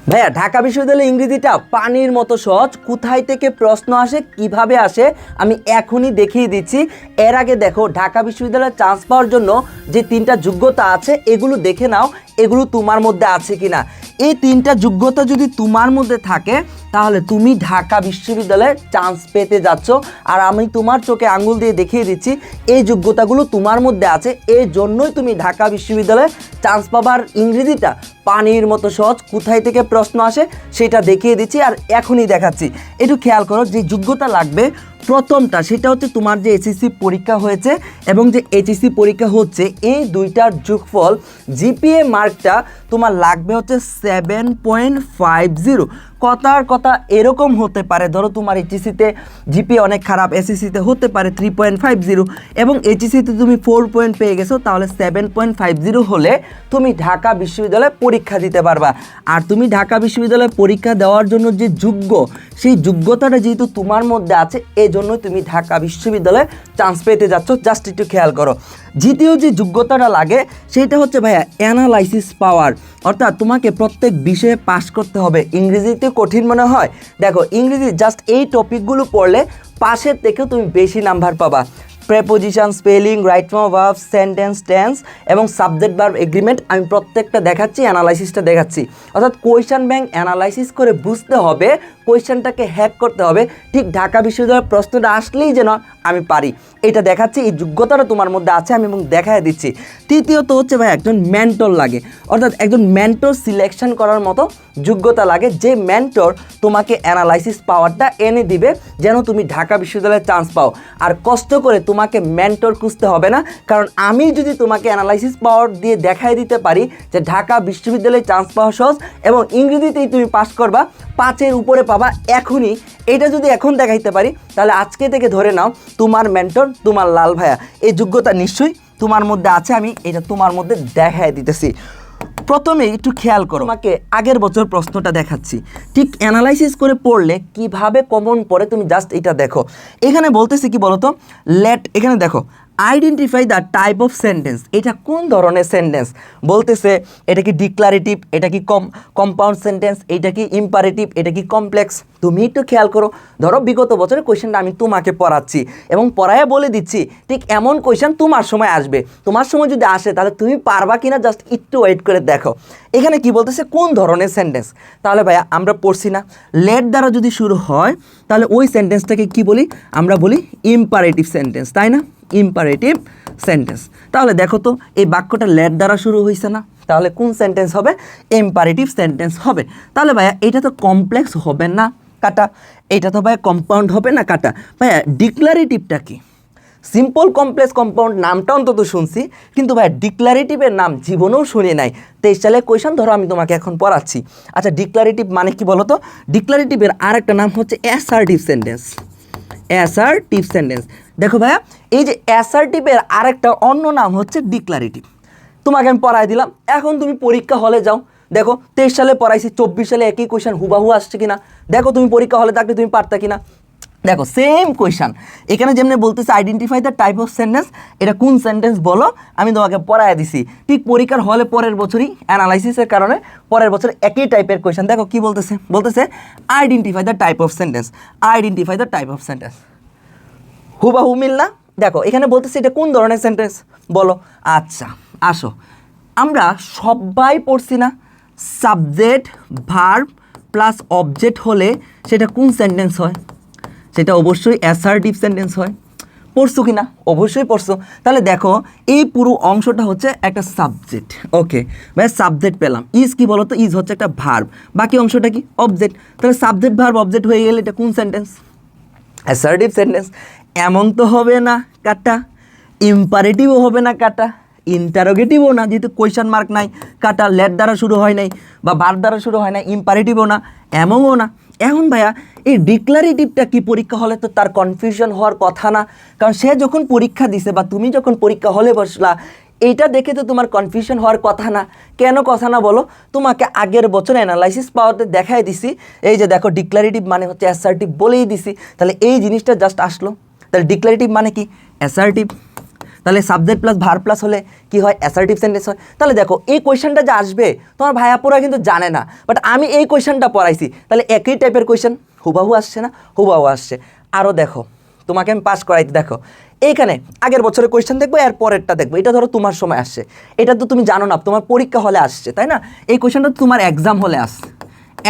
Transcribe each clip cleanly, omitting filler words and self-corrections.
ভাইয়া ঢাকা বিশ্ববিদ্যালয়ের ইংরেজিটা পানির মতো সহজ। কোথায় থেকে প্রশ্ন আসে, কিভাবে আসে আমি এখনই দেখিয়ে দিচ্ছি। এর আগে দেখো ঢাকা বিশ্ববিদ্যালয়ে চান্স পাওয়ার জন্য যে তিনটা যোগ্যতা আছে এগুলো দেখে নাও, এগুলো তোমার মধ্যে আছে কিনা। এই তিনটা যোগ্যতা যদি তোমার মধ্যে থাকে তাহলে তুমি ঢাকা বিশ্ববিদ্যালয়ে চান্স পেতে যাচ্ছ। আর আমি তোমার চোখে আঙ্গুল দিয়ে দেখিয়ে দিচ্ছি এই যোগ্যতাগুলো তোমার মধ্যে আছে, এই জন্যই তুমি ঢাকা বিশ্ববিদ্যালয়ে চান্স পাবার। ইংরেজিটা পানির মতো সহজ। কোথায় থেকে প্রশ্ন আসে সেটা দেখিয়ে দিচ্ছি আর এখনই দেখাচ্ছি। একটু খেয়াল করো, যে যোগ্যতা লাগবে প্রথমটা সেটা হচ্ছে তোমার যে এইচএসসি পরীক্ষা হয়েছে এবং যে এইচএসসি পরীক্ষা হচ্ছে এই দুইটার যোগফল জিপিএ মার্কটা তোমার লাগবে হচ্ছে 7.50। কথার কথা এরকম হতে পারে, ধরো তোমার এইচএসসিতে জিপিএ অনেক খারাপ, এসএসসিতে হতে পারে 3.50 এবং এইচএসসিতে তুমি 4 পয়েন্ট পেয়ে গেছো, তাহলে 7.50 হলে তুমি ঢাকা বিশ্ববিদ্যালয়ে পরীক্ষা দিতে পারবা। আর তুমি ঢাকা বিশ্ববিদ্যালয়ে পরীক্ষা দেওয়ার জন্য যে যোগ্য, সেই যোগ্যতাটা যেহেতু তোমার মধ্যে আছে এই জন্যই তুমি ঢাকা বিশ্ববিদ্যালয়ে চান্স পেতে যাচ্ছ। জাস্ট একটু খেয়াল করো। দ্বিতীয় যে যোগ্যতাটা লাগে সেটা হচ্ছে ভাইয়া অ্যানালাইসিস পাওয়ার, অর্থাৎ তোমাকে প্রত্যেক বিষয়ে পাস করতে হবে। ইংরেজিতে কঠিন মনে হয়, দেখো ইংরেজি জাস্ট এই টপিকগুলো পড়লে পাশের থেকেও তুমি বেশি নাম্বার পাবা। Preposition, spelling, right form of verb, sentence, tense এবং সাবজেক্ট ভার্ব এগ্রিমেন্ট আমি প্রত্যেকটা দেখাচ্ছি, অ্যানালাইসিসটা দেখাচ্ছি। অর্থাৎ কোয়েশ্চেন ব্যাংক অ্যানালাইসিস করে বুঝতে হবে, কোয়েশ্চেনটাকে হ্যাক করতে হবে। ঠিক ঢাকা বিশ্ববিদ্যালয়ের প্রশ্নটা আসলেই যেন আমি পারি, এটা দেখাচ্ছি। এই যোগ্যতাটা তোমার মধ্যে আছে আমি এবং দেখাই দিচ্ছি। তৃতীয়ত হচ্ছে ভাই একজন মেন্টর লাগে, অর্থাৎ একজন মেন্টর সিলেকশন করার মতো যোগ্যতা লাগে, যে মেন্টর তোমাকে অ্যানালাইসিস পাওয়ারটা এনে দিবে যেন তুমি ঢাকা বিশ্ববিদ্যালয়ে চান্স পাও। আর কষ্ট করে তোমাকে মেন্টর খুঁজতে হবে না, কারণ আমি যদি তোমাকে অ্যানালাইসিস পাওয়ার দিয়ে দেখাই দিতে পারি যে ঢাকা বিশ্ববিদ্যালয়ে চান্স পাওয়া সহজ এবং ইংরেজিতেই তুমি পাস করবা, 5-এর উপরে পাবা এখনই, এটা যদি এখন দেখাইতে পারি তাহলে আজকে থেকে ধরে নাও তোমার মেন্টর তোমার লাল ভাইয়া। এই যোগ্যতা নিশ্চয়ই তোমার মধ্যে আছে, আমি এটা তোমার মধ্যে দেখাই দিতেছি। প্রথমে একটু খেয়াল করো, আমাকে আগের বছর প্রশ্নটা দেখাচ্ছি। ঠিক অ্যানালাইসিস করে পড়লে কিভাবে কমন পড়ে তুমি জাস্ট এটা দেখো। এখানে বলতেছে কি বলতো, লেট, এখানে দেখো identify the type of sentence. এটা কোন ধরনের সেন্টেন্স বলতেছে, এটা কি ডিক্লারেটিভ, এটা কি কম্পাউন্ড সেন্টেন্স, এটা কি ইম্পারেটিভ, এটা কি কমপ্লেক্স। তুমি একটু খেয়াল করো, ধরো বিগত বছরের কোয়েশ্চেনটা আমি তোমাকে পড়াচ্ছি এবং পড়ায় বলে দিচ্ছি ঠিক এমন কোয়েশ্চেন তোমার সময় আসবে। তোমার সময় যদি আসে তাহলে তুমি পারবা কিনা জাস্ট একটু ওয়েট করে দেখো। এখানে কি বলতেছে, কোন ধরনের সেন্টেন্স। তাহলে ভাইয়া আমরা পড়ছি না, লেট দ্বারা যদি শুরু হয় তাহলে ওই সেন্টেন্সটাকে কি বলি, আমরা বলি ইম্পারেটিভ সেন্টেন্স, তাই না? Imperative sentence. তাহলে দেখো তো এই বাক্যটা লেট দ্বারা শুরু হয়েছে না, তাহলে কোন সেন্টেন্স হবে, ইম্পারেটিভ সেন্টেন্স হবে। তাহলে ভাইয়া এটা তো কমপ্লেক্স হবে না, কাটা। এটা তো ভাইয়া কম্পাউন্ড হবে না, কাটা। ভাইয়া ডিক্লারেটিভটা কি, সিম্পল, কমপ্লেক্স, কম্পাউন্ড নামটা অন্তত শুনছি, কিন্তু ভাইয়া ডিক্লারেটিভের নাম জীবনেও শুনি নাই। 23 সালের কোয়েশ্চেন ধরো আমি তোমাকে এখন পড়াচ্ছি। আচ্ছা ডিক্লারেটিভ মানে কি বলো তো? ডিক্লারেটিভের আরেকটা নাম হচ্ছে অ্যাসার্টিভ সেন্টেন্স। অ্যাসার্টিভ সেন্টেন্স, দেখো ভাইয়া এই যে অ্যাসার্টিভের আরেকটা অন্য নাম হচ্ছে ডিক্লারেটিভ। তোমাকে আমি পড়াই দিলাম, এখন তুমি পরীক্ষা হলে যাও, দেখো 23 সালে পড়াইছি, 24 সালে একই কোয়েশ্চেন হুবাহু আসছে কিনা, দেখো তুমি পরীক্ষা হলে থাকলে তুমি পারতা কিনা। দেখো সেম কোয়েশ্চেন, এখানে যেমনি বলতেছে identify the type of sentence, এটা কোন সেন্টেন্স বলো, আমি তোমাকে পড়ায় দিছি। ঠিক পরীক্ষার হলে পরের বছরই অ্যানালাইসিসের কারণে পরের বছর একই টাইপের কোয়েশ্চেন। দেখো কি বলতেছে, বলতেছে identify the type of sentence, identify the type of sentence. হুবাহু মিল না? দেখো এখানে বলতেছে এটা কোন ধরনের সেন্টেন্স বলো। আচ্ছা আসো, আমরা সবাই পড়ছি না, সাবজেক্ট ভার্ব প্লাস অবজেক্ট হলে সেটা কোন সেন্টেন্স হয়, সেটা অবশ্যই অ্যাসার্টিভ সেন্টেন্স হয়। পড়ছো কি না? অবশ্যই পড়ছো। তাহলে দেখো এই পুরো অংশটা হচ্ছে একটা সাবজেক্ট, ওকে ভাই সাবজেক্ট পেলাম। ইজ কি বলো তো, ইজ হচ্ছে একটা ভার্ব, বাকি অংশটা কি অবজেক্ট। তাহলে সাবজেক্ট ভার্ব অবজেক্ট হয়ে গেলে এটা কোন সেন্টেন্স, অ্যাসার্টিভ সেন্টেন্স। এমন তো হবে না কাটা, ইম্পারেটিভও হবে না কাটা, ইন্টারোগেটিভও না, যেহেতু কোয়েশ্চেন মার্ক নাই, কাটা। লেট দ্বারা শুরু হয় নাই বা ভার্ব দ্বারা শুরু হয় নাই, ইম্পারেটিভও না, এমনও না। এখন ভাইয়া এই ডিক্লারেটিভটা কি পরীক্ষা হলে তো তার কনফিউশন হওয়ার কথা না, কারণ সে যখন পরীক্ষা দিছে বা তুমি যখন পরীক্ষা হলে বসলা এইটা দেখে তো তোমার কনফিউশন হওয়ার কথা না। কেন কথা না বলো, তোমাকে আগের বছর অ্যানালাইসিস পাওয়াতে দেখাই দিছি, এই যে দেখো ডিক্লারেটিভ মানে হচ্ছে অ্যাসার্টিভ বলেই দিছি, তাহলে এই জিনিসটা জাস্ট আসলো। তাহলে ডিক্লারেটিভ মানে কি, অ্যাসার্টিভ। তাহলে সাবজেক্ট প্লাস ভার প্লাস হলে কি হয়, অ্যাসার্টিভ সেন্টেন্স হয়। তাহলে দেখো এই কোয়েশ্চেনটা যে আসবে তোমার ভাইয়াপুরা কিন্তু জানে না, বাট আমি এই কোয়েশ্চেনটা পড়াইছি, তাহলে একই টাইপের কোয়েশ্চেন হুবাহু আসছে না, হুবাহু আসছে। আরও দেখো তোমাকে আমি পাস করাইতে, দেখো এইখানে আগের বছরের কোয়েশ্চেন দেখবো, এর পরেরটা দেখবো, এটা ধরো তোমার সময় আসছে, এটা তো তুমি জানো না, তোমার পরীক্ষা হলে আসছে, তাই না? এই কোয়েশ্চেনটা তোমার এক্সাম হলে আসছে,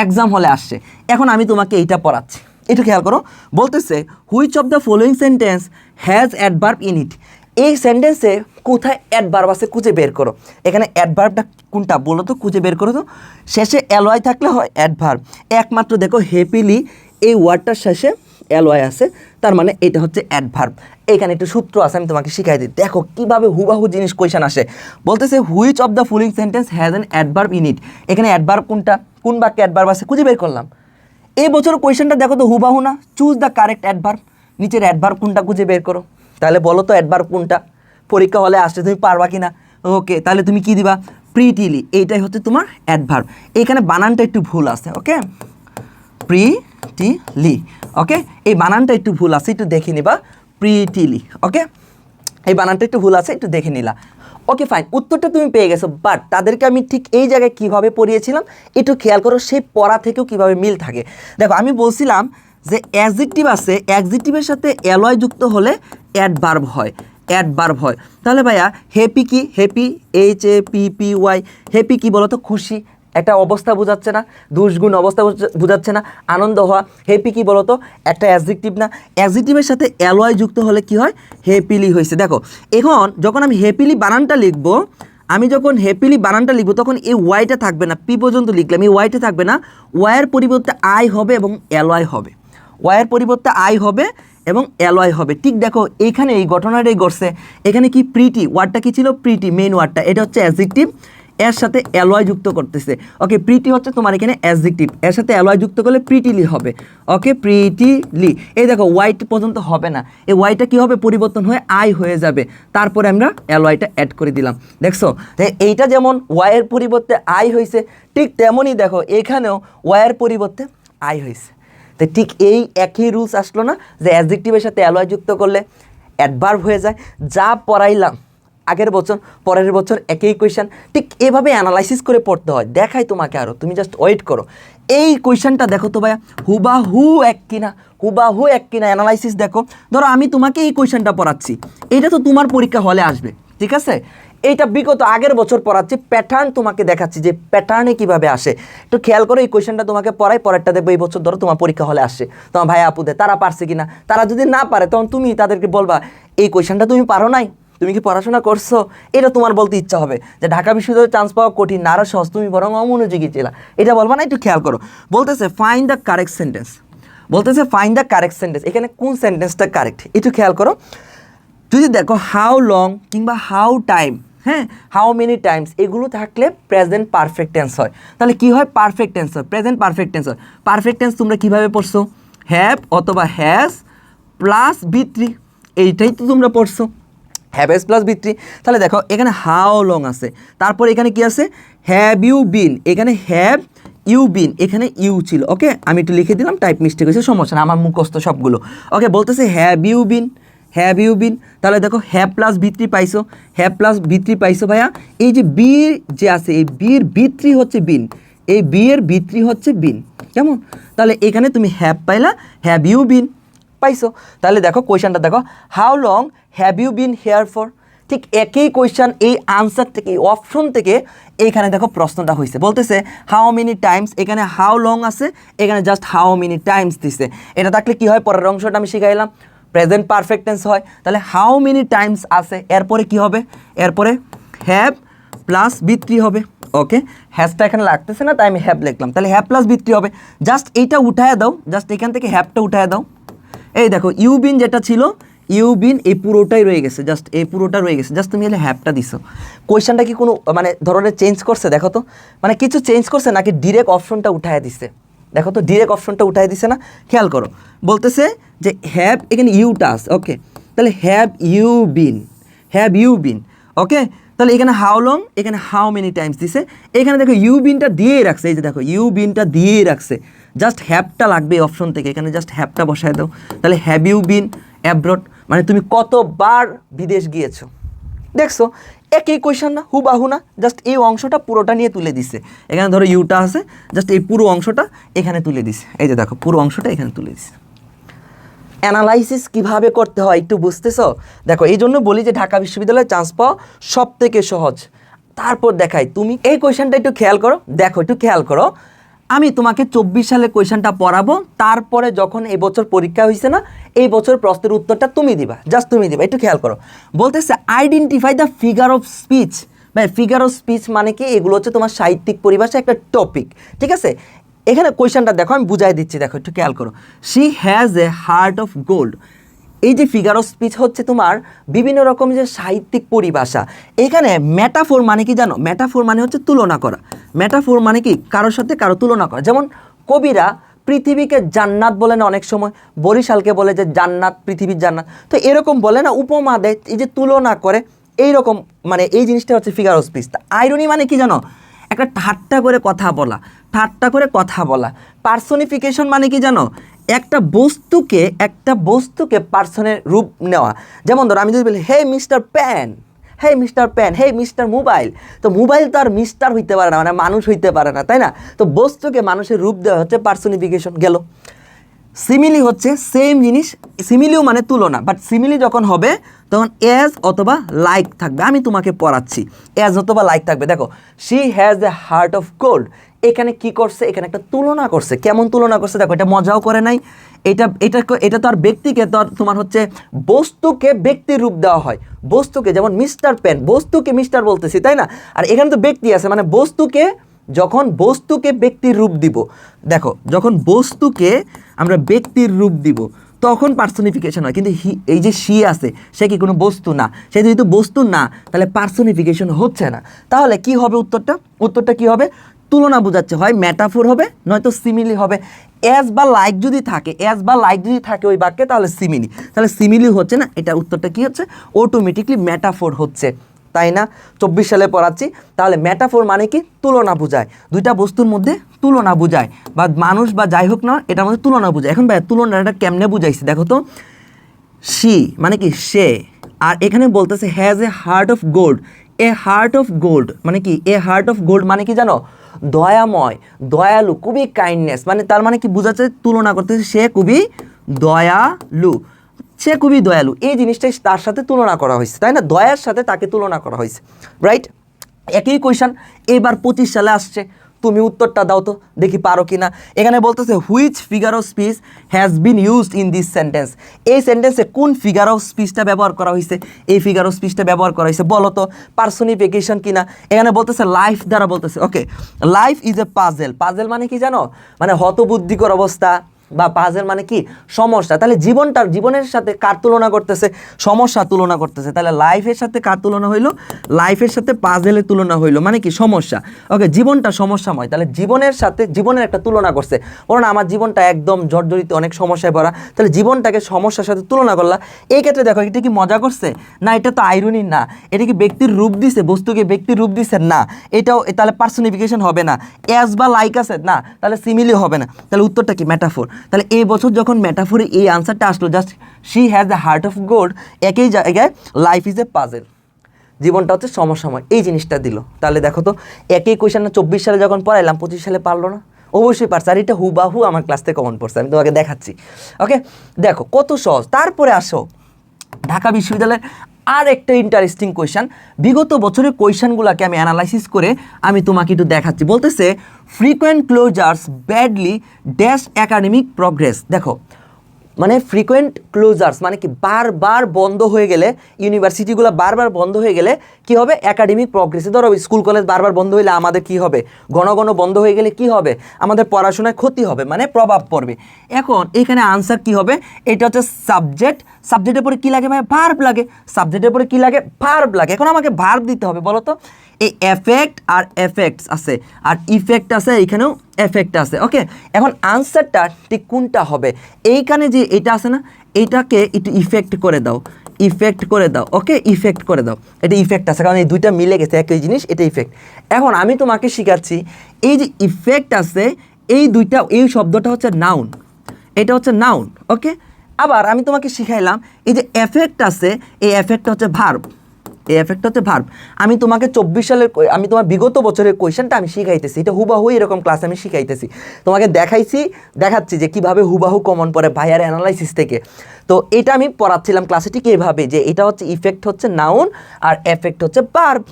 এক্সাম হলে আসছে। এখন আমি তোমাকে এইটা পড়াচ্ছি, একটু খেয়াল করো। বলতেছে which of the following sentence has adverb in it. এই সেন্টেন্সে কোথায় অ্যাডভার্ব আছে খুঁজে বের করো। এখানে অ্যাডভার্বটা কোনটা বলো তো, খুঁজে বের করো তো। শেষে অ্যালয় থাকলে হয় অ্যাডভার্ব। একমাত্র দেখো হ্যাপিলি এই ওয়ার্ডটার শেষে অ্যালয় আছে, তার মানে এটা হচ্ছে অ্যাডভার্ব। এখানে একটু সূত্র আছে, আমি তোমাকে শিখাই দিই। দেখো কীভাবে হুবাহু জিনিস কোয়েশন আসে। বলতেছে which of the following sentence has an adverb in it. এখানে অ্যাডভার্ব কোনটা, কোন বাক্যে অ্যাডভার্ব আছে খুঁজে বের করলাম। এই বছর কোয়েশনটা দেখো তো হুবাহু না, চুজ দ্য কারেক্ট অ্যাডভার্ব। নিচের অ্যাডভার্ব কোনটা খুঁজে বের করো। তাহলে বলো তো অ্যাডভার্ব কোনটা, পরীক্ষা হলে আসছে, তুমি পারবা কি না? ওকে, তাহলে তুমি কি দিবা, প্রিটিলি। এইটাই হচ্ছে তোমার অ্যাডভার্ব। এখানে বানানটা একটু ভুল আছে, ওকে, প্রিটিলি, ওকে, এই বানানটা একটু ভুল আছে, একটু দেখে নিবা, প্রিটিলি, ওকে, এই বানানটা একটু ভুল আছে, একটু দেখে নিলা। ওকে ফাইন, উত্তরটা তুমি পেয়ে গেছো, বাট তাদেরকে আমি ঠিক এই জায়গায় কীভাবে পড়িয়েছিলাম একটু খেয়াল করো, সেই পড়া থেকেও কীভাবে মিল থাকে। দেখো আমি বলছিলাম যে অ্যাডজেক্টিভ আছে, অ্যাডজেক্টিভের সাথে অ্যালয় যুক্ত হলে অ্যাডভার্ব হয়, অ্যাডভার্ব হয়। তাহলে ভাইয়া হ্যাপি কি, হ্যাপি HAPPY, হ্যাপি কি বলো তো, খুশি, একটা অবস্থা বোঝাচ্ছে না, দুষ্গুণ অবস্থা বোঝাচ্ছে না, আনন্দ হওয়া। হ্যাপি কি বলো তো, একটা অ্যাডজেক্টিভ না? অ্যাডজেক্টিভের সাথে অ্যালয় যুক্ত হলে কি হয়, হ্যাপিলি হয়েছে। দেখো এখন যখন আমি হ্যাপিলি বানানটা লিখবো, আমি যখন হ্যাপিলি বানানটা লিখবো তখন এই ওয়াইটা থাকবে না, পি পর্যন্ত লিখলাম, এই ওয়াইটা থাকবে না, ওয়াইয়ের পরিবর্তে আই হবে এবং অ্যালয় হবে, ওয়াইয়ের পরিবর্তে আই হবে এবং অ্যালয় হবে। ঠিক দেখো এইখানে এই ঘটনাটাই ঘটছে। এখানে কি প্রিটি ওয়ার্ডটা কি ছিল, প্রিটি মেইন ওয়ার্ডটা, এটা হচ্ছে অ্যাডজেক্টিভ, এর সাথে অ্যালয় যুক্ত করতেছে। ওকে, প্রিটি হচ্ছে তোমার এখানে অ্যাডজেক্টিভ, এর সাথে অ্যালয় যুক্ত করলে প্রিটিলি হবে। ওকে, প্রিটিলি। এই দেখো ওয়াইট পর্যন্ত হবে না, এই ওয়াইটা কি হবে, পরিবর্তন হয়ে আই হয়ে যাবে, তারপরে আমরা অ্যালয়টা অ্যাড করে দিলাম। দেখছো এইটা যেমন ওয়াইয়ের পরিবর্তে আই হয়েছে, ঠিক তেমনই দেখো এখানেও ওয়াইয়ের পরিবর্তে আই হয়েছে। তো ঠিক এই একই রুলস আসলো না, যে অ্যাডজেক্টিভের সাথে অ্যালয় যুক্ত করলে অ্যাডভার্ব হয়ে যায়। যা পড়াইলাম আগের বছর পরের বছর একই কোয়েশ্চেন, ঠিক এভাবে অ্যানালাইসিস করে পড়তে হয়। দেখাই তোমাকে আরও, তুমি জাস্ট ওয়েট করো। এই কোয়েশ্চেনটা দেখো তো ভাইয়া হুবাহু এক কিনা, হুবাহু এক কিনা অ্যানালাইসিস দেখো। ধরো আমি তোমাকে এই কোয়েশ্চেনটা পড়াচ্ছি, এটা তো তোমার পরীক্ষা হলে আসবে, ঠিক আছে? এইটা বিগত আগের বছর পড়াচ্ছি, প্যাটার্ন তোমাকে দেখাচ্ছি যে প্যাটার্নে কীভাবে আসে। একটু খেয়াল করো, এই কোয়েশ্চেনটা তোমাকে পড়াই, পরেরটা দেখবো এই বছর ধরো তোমার পরীক্ষা হলে আসছে, তোমার ভাই আপুদের তারা পারছে কিনা। তারা যদি না পারে তখন তুমি তাদেরকে বলবা এই কোয়েশ্চেনটা তুমি পারো নাই, তুমি কি পড়াশোনা করছো, এটা তোমার বলতে ইচ্ছা হবে যে ঢাকা বিশ্ববিদ্যালয়ে চান্স পাওয়া কঠিন না, আরও সহজ, তুমি বরং অমনোযোগী ছিলা, এটা বলবা না। একটু খেয়াল করো, বলতেছে ফাইন্ড দ্য কারেক্ট সেন্টেন্স, বলতেছে ফাইন্ড দ্য কারেক্ট সেন্টেন্স। এখানে কোন সেন্টেন্সটা কারেক্ট একটু খেয়াল করো। যদি দেখো হাউ লং কিংবা হাউ টাইম, হ্যাঁ, হাউ মেনি টাইমস, এগুলো থাকলে প্রেজেন্ট পারফেক্ট টেন্স হয়। তাহলে কি হয়, পারফেক্ট টেন্স হয়, প্রেজেন্ট পারফেক্ট টেন্স হয়। পারফেক্ট টেন্স তোমরা কীভাবে পড়ছো, হ্যাভ অথবা হ্যাজ প্লাস বি3, এইটাই তো তোমরা পড়ছো, হ্যাভ এস প্লাস বি3। তাহলে দেখো এখানে হাউ লং আছে, তারপর এখানে কি আছে, হ্যাভ ইউ বিন, এখানে হ্যাভ ইউ বিন, এখানে ইউ ছিল। ওকে, আমি একটু লিখে দিলাম, টাইপ মিস্টেক হয়েছে, সমস্যা না, আমার মুখস্থ সবগুলো। ওকে, বলতেছে have you been, have you been. তাহলে দেখো হ্যাভ প্লাস বি3 পাইছো, হ্যাভ প্লাস বি3 পাইছো ভাইয়া। এই যে বি যে আছে, এই বির বি3 হচ্ছে বিন, এই বি এর বি3 হচ্ছে বিন, কেমন? তাহলে এখানে তুমি হ্যাভ পাইলা, হ্যাভ ইউ বিন পাইছো। তাহলে দেখো কোয়েশ্চেনটা দেখো, how long have you been here for. ঠিক একই কোয়েশ্চেন, এই আনসার থেকে, এই অপশন থেকে এইখানে দেখো প্রশ্নটা হয়েছে। বলতেছে হাউ মেনি টাইমস, এখানে হাউ লং আছে, এখানে জাস্ট হাউ মেনি টাইমস দিছে। এটা থাকলে কি হয়, পরের অংশটা আমি শিখাইলাম, প্রেজেন্ট পারফেক্ট টেন্স হয়। তাহলে হাউ মেনি টাইমস আছে, এরপরে কি হবে, এরপরে হ্যাভ প্লাস বি3 হবে। ওকে, হ্যাজটা এখানে লাগতেছে না, তাই আমি হ্যাভ লিখলাম। তাহলে হ্যাভ প্লাস বি3 হবে। জাস্ট এইটা উঠায় দাও, জাস্ট এখান থেকে হ্যাভটা উঠায় দাও। এই দেখো ইউ বিন যেটা ছিল, ইউ বিন এই পুরোটাই রয়ে গেছে, জাস্ট এই পুরোটা রয়ে গেছে, জাস্ট তুমি এলে হ্যাভটা দিছো। কোয়েশ্চেনটা কি কোনো মানে ধরনের চেঞ্জ করছে, দেখো তো, মানে কিছু চেঞ্জ করছে নাকি ডিরেক্ট অপশনটা উঠায় দিছে? দেখো তো ডিরেক্ট অপশনটা উঠায় দিছে না, খেয়াল করো। বলতেছে যে হ্যাভ, এখানে ইউটা আছে। ওকে, তাহলে have you been, have you been. Okay, তাহলে এখানে হাউ লং, এখানে হাউ মেনি টাইমস দিছে। এখানে দেখো ইউ বিনটা দিয়েই রাখছে, এই যে দেখো ইউ বিনটা দিয়েই রাখছে, জাস্ট হ্যাভটা লাগবে এই অপশন থেকে, এখানে জাস্ট হ্যাভটা বসায় দাও। তাহলে হ্যাভ ইউ বিন অ্যাব্রড, মানে তুমি কতবার বিদেশ গিয়েছো, দেখছো একই কোয়েশ্চেন না, হুবাহু না, জাস্ট এই অংশটা পুরোটা নিয়ে তুলে দিছে। এখানে ধরো ইউটা আছে, জাস্ট এই পুরো অংশটা এখানে তুলে দিছে। এই যে দেখো পুরো অংশটা এখানে তুলে দিছে। অ্যানালাইসিস কিভাবে করতে হয় একটু বুঝতেছো? দেখো এই জন্য বলি যে ঢাকা বিশ্ববিদ্যালয়ে চান্স পাওয়া সব থেকে সহজ। তারপর দেখাই, তুমি এই কোয়েশ্চেনটা একটু খেয়াল করো, দেখো একটু খেয়াল করো। আমি তোমাকে 24 সালে কোয়েশ্চেনটা পড়াবো, তারপরে যখন এই বছর পরীক্ষা হয়েছে না, এই বছর প্রশ্নের উত্তরটা তুমি দিবা, জাস্ট তুমি দিবা। একটু খেয়াল করো, বলতেছে identify the figure of speech. ভাই ফিগার অফ স্পিচ মানে কি? এগুলো হচ্ছে তোমার সাহিত্যিক পরিভাষা একটা টপিক, ঠিক আছে? এখানে কোয়েশ্চেনটা দেখো, আমি বুঝাই দিচ্ছি, দেখো একটু খেয়াল করো। She has a heart of gold. এই যে ফিগার অফ স্পিচ হচ্ছে তোমার বিভিন্ন রকম যে সাহিত্যিক পরিভাষা। এখানে মেটাফোর মানে কি জানো? মেটাফোর মানে হচ্ছে তুলনা করা। মেটাফোর মানে কি? কারোর সাথে কারো তুলনা করা। যেমন কবিরা পৃথিবীকে জান্নাত বলে না, অনেক সময় বরিশালকে বলে যে জান্নাত, পৃথিবীর জান্নাত, তো এরকম বলে না, উপমা দেয়, এই যে তুলনা করে, এইরকম মানে এই জিনিসটা হচ্ছে ফিগার অফ স্পিচ। আইরনি মানে কি জানো? একটা ঠাট্টা করে কথা বলা, ঠাট্টা করে কথা বলা। পার্সোনিফিকেশন মানে কি জানো? একটা বস্তুকে পার্সনের রূপ নেওয়া। যেমন ধরো আমি যদি বলি হে মিস্টার প্যান, হে মিস্টার প্যান, হে মিস্টার মোবাইল, তো মোবাইল তো আর মিস্টার হইতে পারে না, মানে মানুষ হইতে পারে না, তাই না? তো বস্তুকে মানুষের রূপ দেওয়া হচ্ছে পার্সোনিফিকেশন গেল। সিমিলি হচ্ছে সেম জিনিস, সিমিলিও মানে তুলনা, বাট সিমিলি যখন হবে তখন অ্যাজ অথবা লাইক থাকবে। আমি তোমাকে পড়াচ্ছি, অ্যাজ অথবা লাইক থাকবে। দেখো she has a heart of gold, এখানে কি করছে? এখানে একটা তুলনা করছে। কেমন তুলনা করছে? দেখো এটা মজাও করে নাই, এটা তো আর ব্যক্তিকে, তো তোমার হচ্ছে বস্তুকে ব্যক্তির রূপ দেওয়া হয়। বস্তুকে, যেমন মিস্টার পেন, বস্তুকে মিস্টার বলতেছি, তাই না? আর এখানে তো ব্যক্তি আছে, মানে যখন বস্তুকে ব্যক্তির রূপ দিব, দেখো যখন বস্তুকে আমরা ব্যক্তির রূপ দিব তখন পার্সোনিফিকেশন হয়। কিন্তু এই যে শি আছে, সে কি কোনো বস্তু না? সে যেহেতু বস্তু না, তাহলে পার্সোনিফিকেশন হচ্ছে না। তাহলে কি হবে উত্তরটা কি হবে? তুলনা বোঝাচ্ছে, হয় মেটাফোর হবে, নয়তো সিমিলি হবে। অ্যাজ বা লাইক যদি থাকে ওই বাক্যে, তাহলে সিমিলি হচ্ছে না। এটা উত্তরটা কি হচ্ছে? অটোমেটিকলি মেটাফোর হচ্ছে, তাই না? 24 সালে পড়াচ্ছি। তাহলে মেটাফোর মানে কি? তুলনা বোঝায়, দুইটা বস্তুর মধ্যে তুলনা বোঝায়, বা মানুষ বা যাই হোক না, এটার মধ্যে তুলনা বোঝায়। এখন ভাই তুলনাটা কেমনে বুঝাইছি দেখো তো। শি মানে কি? সে। আর এখানে বলতেছে has a heart of gold. A heart of gold মানে কি? এ হার্ট অফ গোল্ড মানে কি জানো? দয়াময়, দয়ালু, খুবই কাইন্ডনেস, মানে তার মানে কি বোঝাচ্ছে? তুলনা করতেছে সে খুবই দয়ালু, সে খুবই দয়ালু। এই জিনিসটাই তার সাথে তুলনা করা হয়েছে, তাই না? দয়ার সাথে তাকে তুলনা করা হয়েছে, রাইট? একই কোয়েশ্চন এবার 25 সালে আসছে, তুমি উত্তরটা দাও তো, দেখি পারো কি না। এখানে বলতেছে which figure of speech has been used in this sentence. এই সেন্টেন্সে কোন ফিগার অফ স্পিচটা ব্যবহার করা হয়েছে? এই ফিগার অফ স্পিচটা ব্যবহার করা হয়েছে, বলো তো পার্সোনিফিকেশন কিনা। এখানে বলতেছে লাইফ দ্বারা বলতেছে। Okay, life is a puzzle. Puzzle মানে কি জানো? মানে হতবুদ্ধিকর অবস্থা, বা পাজেল মানে কি? সমস্যা। তাহলে জীবনের সাথে কার তুলনা করতেছে? সমস্যা তুলনা করতেছে। তাহলে লাইফের সাথে কার তুলনা হইলো? লাইফের সাথে পাজেলের তুলনা হইলো, মানে কি? সমস্যা। ওকে, জীবনটা সমস্যাময়, তাহলে জীবনের একটা তুলনা করছে। কারণ আমার জীবনটা একদম জর্জরিত, অনেক সমস্যায় ভরা, তাহলে জীবনটাকে সমস্যার সাথে তুলনা করলা। এই ক্ষেত্রে দেখো এটা কি মজা করছে? না, এটা তো আইরনি না। এটা কি ব্যক্তির রূপ দিছে? বস্তুকে ব্যক্তির রূপ দিছে? না। এটাও তাহলে পার্সোনিফিকেশন হবে না। অ্যাজ বা লাইক আছে না, তাহলে সিমিলি হবে না। তাহলে উত্তরটা কি? মেটাফোর। তাহলে এই বছর যখন মেটাফোরে এই আনসারটা আসলো, just she has the heart of gold, একই জায়গায় লাইফ ইজ এ পাজেল, জীবনটা হচ্ছে সমসাময়িক, এই জিনিসটা দিল। তাহলে দেখো তো একই কোয়েশ্চেন 24 সালে যখন পড়াইলাম, 25 সালে পারলো না? অবশ্যই পারছে। আর এটা হুবাহু আমার ক্লাস থেকে কমন পড়ছে, আমি তোমাকে দেখাচ্ছি। ওকে, দেখো কত সহজ। তারপরে আসো ঢাকা বিশ্ববিদ্যালয়ের আর একটা ইন্টারেস্টিং কোয়েশ্চেন। বিগত বছরের কোয়েশ্চেনগুলোকে আমি অ্যানালাইসিস করে আমি তোমাকে একটু দেখাচ্ছি। বলতেছে frequent ক্লোজার্স badly dash academic progress. দেখো মানে ফ্রিকোয়েন্ট ক্লোজার্স মানে কি? বারবার বন্ধ হয়ে গেলে, ইউনিভার্সিটিগুলো বারবার বন্ধ হয়ে গেলে কি হবে? একাডেমিক প্রগ্রেসে। ধরো স্কুল কলেজ বারবার বন্ধ হইলে আমাদের কি হবে? ঘন ঘন বন্ধ হয়ে গেলে কি হবে? আমাদের পড়াশোনায় ক্ষতি হবে, মানে প্রভাব পড়বে। এখন এখানে আনসার কি হবে? এটা হচ্ছে সাবজেক্টের পরে কি লাগে ভাই? ভার্ব লাগে। সাবজেক্টের পরে কি লাগে? ভার্ব লাগে। এখন আমাকে ভার্ব দিতে হবে, বলো তো। এই এফেক্ট আর এফেক্টস আছে, আর ইফেক্ট আছে, এইখানেও এফেক্ট আছে। ওকে, এখন আনসারটা ঠিক কোনটা হবে? এইখানে যে এটা আছে না, এইটাকে একটু ইফেক্ট করে দাও, ওকে, ইফেক্ট করে দাও। এটা ইফেক্ট আছে, কারণ এই দুইটা মিলে গেছে, একই জিনিস, এটা ইফেক্ট। এখন আমি তোমাকে শিখাচ্ছি, এই যে ইফেক্ট আছে, এই শব্দটা হচ্ছে নাউন, এটা হচ্ছে নাউন। ওকে, আবার আমি তোমাকে শিখাইলাম এই যে এফেক্ট আছে, এই এফেক্টটা হচ্ছে ভার্ব, এই এফেক্ট হচ্ছে ভার্ব। আমি তোমাকে 24 সালের আমি তোমার বিগত বছরের কোয়েশ্চেনটা আমি শিখাইতেছি, এটা হুবাহু এরকম ক্লাসে আমি শিখাইতেছি, তোমাকে দেখাচ্ছি যে কিভাবে হুবাহু কমন পড়ে ভাইয়ার অ্যানালাইসিস থেকে। তো এটা আমি পড়াচ্ছিলাম ক্লাসে ঠিক এইভাবে যে এটা হচ্ছে ইফেক্ট হচ্ছে নাউন আর এফেক্ট হচ্ছে ভার্ব।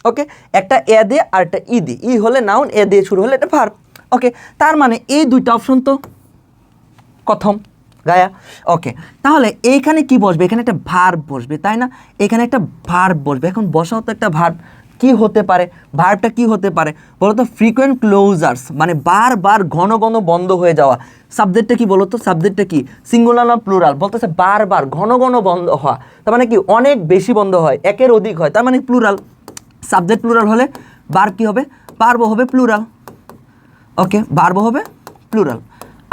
ওকে, একটা এ দিয়ে আর একটা ই দিয়ে, ই হলে নাউন, এ দিয়ে শুরু হলে এটা ভার্ব। ওকে, তার মানে এই দুইটা অপশন তো কথম গায়া। ওকে, তাহলে এইখানে কি বসবে? এখানে একটা ভার্ব বসবে, তাই না? এখানে একটা ভার্ব বসবে। এখন বসাও তো একটা ভার্ব, কি হতে পারে? ভার্বটা কি হতে পারে বলো তো? ফ্রিকোয়েন্ট ক্লোজার্স, মানে বারবার ঘন ঘন বন্ধ হয়ে যাওয়া। সাবজেক্টটা কি বলো তো? সাবজেক্টটা কি, সিঙ্গুলার না প্লুরাল? বলতেছে বারবার ঘন ঘন বন্ধ হওয়া, তার মানে কি অনেক বেশি বন্ধ হয়, একের অধিক হয়, তার মানে প্লুরাল। সাবজেক্ট প্লুরাল হলে ভার্ব কি হবে? ভার্বও হবে প্লুরাল। ওকে, ভার্বও হবে প্লুরাল।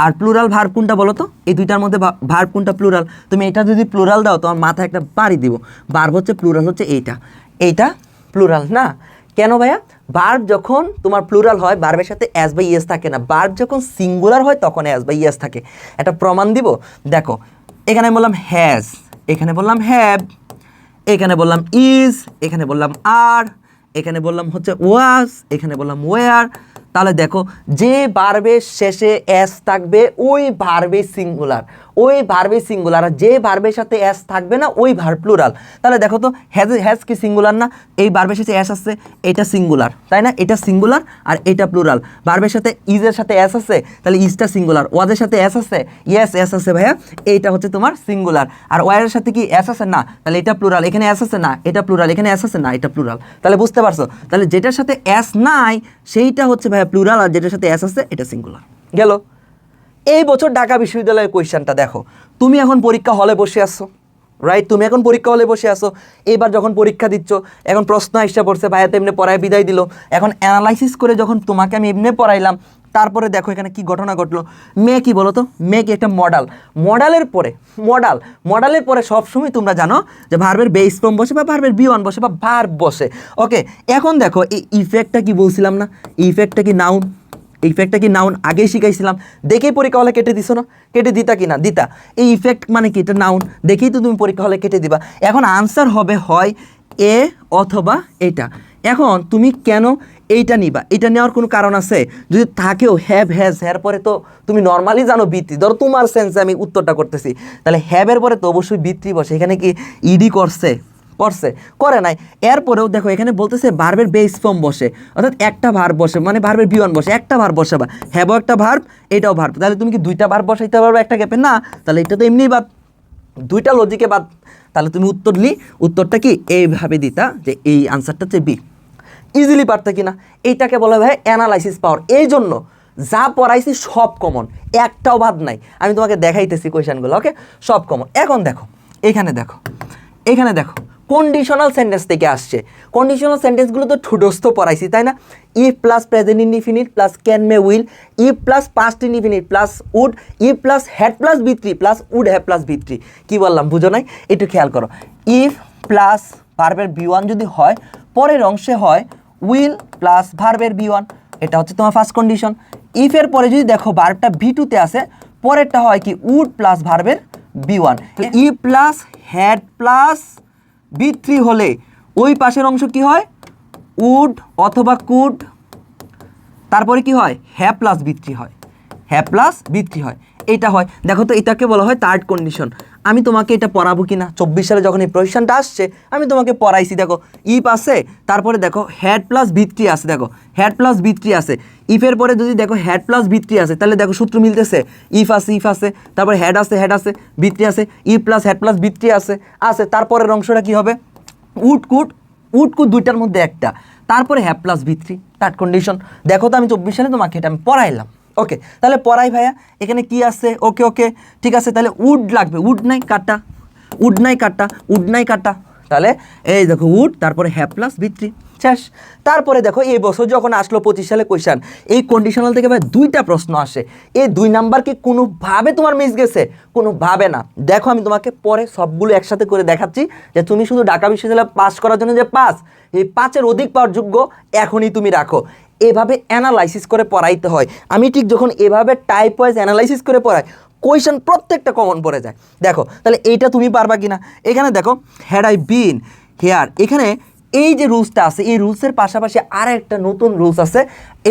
আর প্লুরাল ভার্ব কোনটা বলো তো? এই দুইটার মধ্যে ভার্ব কোনটা প্লুরাল? তুমি এটা যদি প্লুরাল দাও তোমার মাথায় একটা বাড়ি দিব। ভার্ব হচ্ছে প্লুরাল হচ্ছে এইটা প্লুরাল না। কেন ভাইয়া? ভার্ব যখন তোমার প্লুরাল হয় ভার্বের সাথে অ্যাজ বা ইয়েস থাকে না, ভার্ব যখন সিঙ্গুলার হয় তখন অ্যাজ বা ইয়েস থাকে। একটা প্রমাণ দিব, দেখো এখানে বললাম হ্যাজ, এখানে বললাম হ্যাভ, এখানে বললাম ইজ, এখানে বললাম আর, এখানে বললাম হচ্ছে ওয়াজ, এখানে বললাম ওয়ার। তাহলে দেখো যে ভার্বের শেষে এস থাকবে ওই ভার্বে সিঙ্গুলার, ওই ভার্বে সিঙ্গুলার। আর যে ভার্বের সাথে এস থাকবে না ওই ভার্ব প্লুরাল। তাহলে দেখো তো হ্যাজ কি সিঙ্গুলার না? এই ভার্বের সাথে এস আছে, এটা সিঙ্গুলার, তাই না? এটা সিঙ্গুলার আর এটা প্লুরাল। ভার্বের সাথে ইজের সাথে এস আছে, তাহলে ইজটা সিঙ্গুলার। ওয়াজের সাথে এস আছে, ইয়েস এস আছে ভাইয়া, এইটা হচ্ছে তোমার সিঙ্গুলার। আর ওয়ারের সাথে কি এস আছে? না, তাহলে এটা প্লুরাল। এখানে এস আছে না, এটা প্লুরাল। এখানে এস আছে না, এটা প্লুরাল। তাহলে বুঝতে পারছো? তাহলে যেটার সাথে এস নাই সেইটা হচ্ছে ভাইয়া প্লুরাল, আর যেটার সাথে এস আছে এটা সিঙ্গুলার। গেল। এই বছর ঢাকা বিশ্ববিদ্যালয়ের কোয়েশ্চেনটা দেখো, তুমি এখন পরীক্ষা হলে বসে আসছো, রাইট? তুমি এখন পরীক্ষা হলে বসে আসো, এবার যখন পরীক্ষা দিচ্ছ এখন প্রশ্ন এসে পড়ছে, ভাইয়া তো এমনি পড়ায় বিদায় দিল। এখন অ্যানালাইসিস করে যখন তোমাকে আমি এমনি পড়াইলাম, তারপরে দেখো এখানে কি ঘটনা ঘটলো। মেয়ে কি বলো তো? মেয়ে কি একটা মডালের পরে সবসময় তোমরা জানো যে ভার্বের বেস ফর্ম বসে বা ভার্বের বি1 বসে বা ভার্ব বসে। ওকে, এখন দেখো এই ইফেক্টটা কি বলছিলাম না? ইফেক্টটা কি নাউন? ইফেক্টটা কি নাউন? আগেই শিখাইছিলাম, দেখেই পরীক্ষা হলে কেটে দিছো না? কেটে দিতা কি না? দিতা। এই ইফেক্ট মানে কি? এটা নাউন, দেখেই তো তুমি পরীক্ষা হলে কেটে দিবা। এখন আনসার হবে হয় এ অথবা এটা। এখন তুমি কেন এইটা নিবা? এটা নেওয়ার কোনো কারণ আছে? যদি থাকেও হ্যাভ হ্যাজ, হ্যার পরে তো তুমি নর্মালি জানো বৃত্তি, ধরো তোমার সেন্সে আমি উত্তরটা করতেছি, তাহলে হ্যাভের পরে তো অবশ্যই বৃত্তি বসে। এখানে কি ইডি করে নাই? এরপরেও দেখো এখানে বলতেছে ভার্বের বেস ফর্ম বসে, অর্থাৎ একটা ভার্ব বসে, মানে ভার্বের বি1 বসে, একটা ভার্ব বসে, বা হ্যাভও একটা ভার্ব, এটাও ভার্ব। তাহলে তুমি কি দুইটা ভার্ব বসাইতে পারবে একটা গ্যাপে? না, তাহলে এটা তো এমনিই বাদ, দুইটা লজিকে বাদ। তাহলে তুমি উত্তরটা কি এইভাবে দিতা যে এই আনসারটা হচ্ছে বি। ইজিলি পারতে কিনা? এইটাকে বলা হয় অ্যানালাইসিস পাওয়ার। এই জন্য যা পড়াইছি সব কমন, একটাও বাদ নাই। আমি তোমাকে দেখাইতেছি কোয়েশ্চেনগুলো। ওকে, সব কমন। এখন দেখো এখানে দেখো কন্ডিশনাল সেন্টেন্স থেকে আসছে। কন্ডিশনাল সেন্টেন্সগুলো তো ঠুডস্থ পড়াইছি, তাই না? If plus present indefinite plus can may will, if plus past indefinite plus would, if plus had plus বি3 প্লাস উড হ্যাভ প্লাস বি3। কী বললাম বুঝো নাই? একটু খেয়াল করো। ইফ প্লাস ভার্বের বি1 যদি হয়, পরের অংশে হয় উইল প্লাস ভার্বের বি1, এটা হচ্ছে তোমার ফার্স্ট কন্ডিশন। ইফের পরে যদি দেখো ভার্বটা বি2তে আসে, পরেরটা হয় কি উড প্লাস ভার্বের বি1। ই প্লাস হ্যাড প্লাস বি3 হলে ওই পাশের অংশ কি হয়? উড অথবা কুড, তারপরে কি হয়? হ্যাভ প্লাস বি3 হয়, এটা হয়। দেখো তো এটাকে বলা হয় থার্ড কন্ডিশন। আমি তোমাকে এটা পড়াবো কি না? 24 সালে যখন এই প্রফেশনটা আসছে আমি তোমাকে পড়াইছি। দেখো ইফ আছে, তারপরে দেখো হ্যাড প্লাস বি3 আছে, দেখো হ্যাড প্লাস বি3 আছে। ইফের পরে যদি দেখো হ্যাড প্লাস বি3 আছে, তাহলে দেখো সূত্র মিলতেছে, ইফ আছে, তারপরে হ্যাড আছে বি3 আছে, ইফ প্লাস হ্যাড প্লাস বি3 আছে, তারপরের অংশটা কি হবে? উড কুড দুইটার মধ্যে একটা, তারপরে হ্যাভ প্লাস বি3, থার্ড কন্ডিশন। দেখো তো আমি 24 সালে তোমাকে এটা আমি পড়াইলাম। ওকে, তাহলে পড়াই ভাইয়া। এখানে কি আছে? ওকে ঠিক আছে, তাহলে উড লাগবে, উড নাই কাটা, তাহলে এই দেখো উড, তারপরে হ্যাভ প্লাস বি3, শেষ। তারপরে দেখো এই বছর যখন আসলো 25 সালে কোয়েশ্চেন, এই কন্ডিশনাল থেকে ভাই দুইটা প্রশ্ন আসে। এই 2 নাম্বার কি কোনোভাবে তোমার মিস গেছে? কোনোভাবে না। দেখো আমি তোমাকে পরে সবগুলো একসাথে করে দেখাচ্ছি যে তুমি শুধু ঢাকা বিশ্ববিদ্যালয় পাস করার জন্য যে এই 5-এর অধিক পাওয়ার যোগ্য এখনই তুমি রাখো। এভাবে অ্যানালাইসিস করে পড়াইতে হয়। আমি ঠিক যখন এভাবে টাইপ ওয়াইজ অ্যানালাইসিস করে পড়াই, কোয়েশ্চেন প্রত্যেকটা কমন পড়ে যায়। দেখো তাহলে এইটা তুমি পারবা কিনা? এখানে দেখো হ্যাড আই বিন হেয়ার, এখানে এই যে রুলসটা আছে এই রুলসের পাশাপাশি আর একটা নতুন রুলস আছে,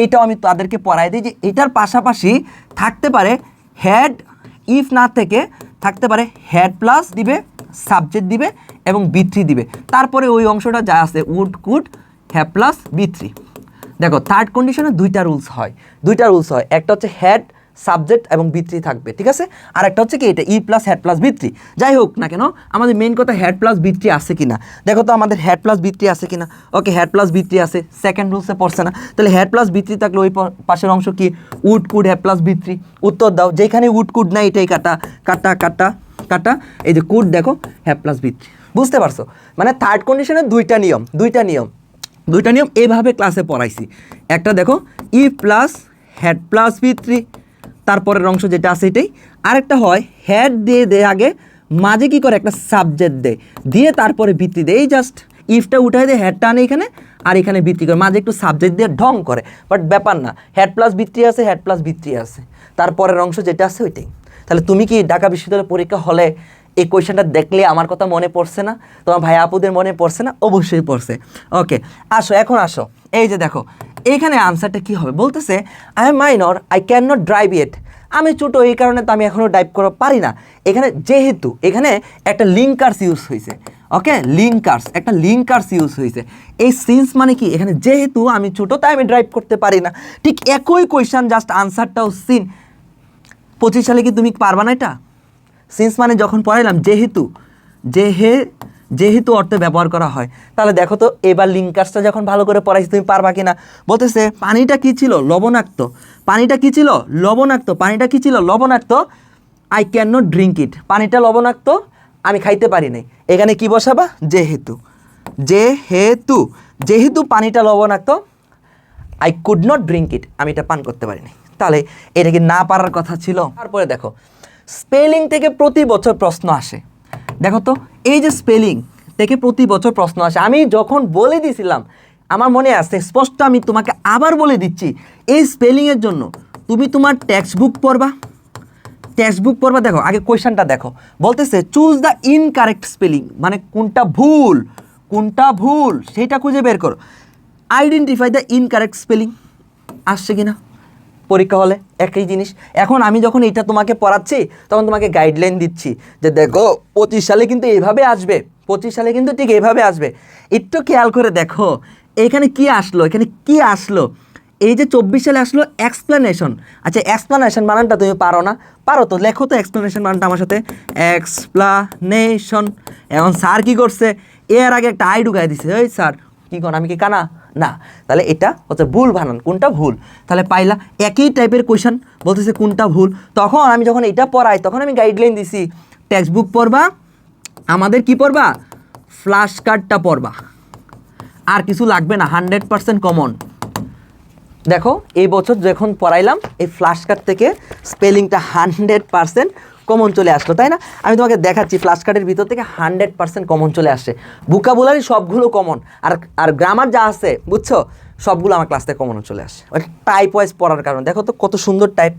এইটাও আমি তাদেরকে পড়াই দিই যে এটার পাশাপাশি থাকতে পারে হ্যাড, ইফ না থেকে থাকতে পারে হ্যাড প্লাস দিবে, সাবজেক্ট দিবে এবং বি3 দিবে, তারপরে ওই অংশটা যা আছে উড কুড হ্যাভ প্লাস বি3। দেখো থার্ড কন্ডিশনে দুইটা রুলস হয়, একটা হচ্ছে হ্যাড সাবজেক্ট এবং বি3 থাকবে, ঠিক আছে, আর একটা হচ্ছে কি এটা ই প্লাস হ্যাড প্লাস বি3। যাই হোক না কেন আমাদের মেইন কথা হ্যাড প্লাস বি3 আছে কিনা, দেখো তো আমাদের হ্যাড প্লাস বি3 আছে কিনা। ওকে, হ্যাড প্লাস বি3 আছে, সেকেন্ড রুলসে পড়ছে না, তাহলে হ্যাড প্লাস বি3 থাকলে ওই পাশের অংশ কি উড কুড হ্যাভ প্লাস বি3, উত্তর দাও। যেখানে উড কুড না এটাই কাটা কাটা কাটা কাটা, এই যে কুড দেখো হ্যাভ প্লাস বি3, বুঝতে পারছো? মানে থার্ড কন্ডিশনের দুইটা নিয়ম এইভাবে ক্লাসে পড়াইছি। একটা দেখো ই প্লাস হ্যাড প্লাস বি3, তারপরের অংশ যেটা আছে এটাই। আরেকটা হয় হ্যাড দিয়ে আগে মাঝে কি করে একটা সাবজেক্ট দিয়ে তারপরে বি3 দেয়, এই জাস্ট ইফটা উঠাই দেয়, হ্যাডটা আনে এখানে আর এখানে বি3 করে, মাঝে একটু সাবজেক্ট দিয়ে ঢং করে, বাট ব্যাপার না, হ্যাড প্লাস বি3 আছে, হ্যাড প্লাস বি3 আছে, তারপরের অংশ যেটা আছে ওইটাই। তাহলে তুমি কি ঢাকা বিশ্ববিদ্যালয় পরীক্ষা হলে এই কোয়েশ্চেনটা দেখলে আমার কথা মনে পড়ছে না? তোমার ভাই আপুদের মনে পড়ছে না? অবশ্যই পড়ছে। ওকে, এখন আসো, এই যে দেখো এইখানে আনসারটা কি হবে, বলতেছে I am minor, I can not drive ইট। আমি ছোটো এই কারণে তো আমি এখনও ড্রাইভ করা পারি না। এখানে যেহেতু এখানে একটা লিঙ্কার্স ইউজ হয়েছে, ওকে, একটা লিঙ্কার্স ইউজ হয়েছে। এই সিন্স মানে কি, এখানে যেহেতু আমি ছোটো তাই আমি ড্রাইভ করতে পারি না। ঠিক একই কোয়েশ্চেন, জাস্ট আনসারটাও সিন। 25 সালে কি তুমি পারবা না এটা? সিন্স মানে যখন পড়াইলাম যেহেতু অর্থে ব্যবহার করা হয়, তাহলে দেখো তো এবার লিঙ্কার্সটা যখন ভালো করে পড়াইছি তুমি পারবা কিনা। বলতেছে পানিটা কি ছিল, লবণাক্ত। পানিটা কি ছিল, লবণাক্ত। I can not drink it, পানিটা লবণাক্ত, আমি খাইতে পারি নাই। এখানে কি বসাবা, যেহেতু পানিটা লবণাক্ত, I could not drink it, আমি এটা পান করতে পারি নাই। তাহলে এটা কি না পারার কথা ছিল? তারপরে দেখো স্পেলিং থেকে প্রতি বছর প্রশ্ন আসে। দেখো তো এই যে স্পেলিং থেকে প্রতি বছর প্রশ্ন আসে, আমি যখন বলে দিয়েছিলাম আমার মনে আছে স্পষ্ট, আমি তোমাকে আবার বলে দিচ্ছি, এই স্পেলিংয়ের জন্য তুমি তোমার টেক্সট বুক পড়বা। দেখো আগে কোয়েশ্চেনটা দেখো, বলতেছে চুজ দ্য ইনকারেক্ট স্পেলিং, মানে কোনটা ভুল সেটা খুঁজে বের করো। আইডেন্টিফাই দ্য ইনকারেক্ট স্পেলিং, আসছে কিনা পরীক্ষা হলে একই জিনিস। এখন আমি যখন এটা তোমাকে পড়াচ্ছি তখন তোমাকে গাইডলাইন দিচ্ছি যে দেখো 25 সালে কিন্তু এইভাবে আসবে, ঠিক এইভাবে আসবে। একটু খেয়াল করে দেখো এখানে কি আসলো, এই যে 24 সালে আসলো এক্সপ্লেনেশন। আচ্ছা, এক্সপ্লেনেশন বানানটা তুমি পারো না? পারো তো, লেখো তো এক্সপ্লেনেশন বানানটা আমার সাথে, এক্সপ্লেনেশন। এখন স্যার কি করছে, এর আগে একটা আই ঢুকাই দিছে, ওই স্যার কি করেন, আমি কি কানা না? তাহলে এটা হচ্ছে ভুল বানান, কোনটা ভুল। তাহলে পাইলা একই টাইপের কোয়েশ্চেন, বলতেছে কোনটা ভুল। তখন আমি যখন এটা পড়াই তখন আমি গাইডলাইন দিছি, টেক্সট বুক পড়বা, আমাদের কি পড়বা, ফ্ল্যাশ কার্ডটা পড়বা, আর কিছু লাগবে না, 100% কমন। দেখো এই বছর যখন পড়াইলাম এই ফ্ল্যাশ কার্ড থেকে স্পেলিংটা 100% কমন চলে আসলো, তাই না? আমি তোমাকে দেখাচ্ছি ফ্ল্যাশ কার্ডের ভিতর থেকে 100% কমন চলে আসছে। ভোকাবুলারি সবগুলো কমন, আর গ্রামার যা আছে বুঝছো সবগুলো আমার ক্লাস থেকে কমন চলে আসে, টাইপ ওয়াইজ পড়ার কারণে। দেখো তো কত সুন্দর টাইপ।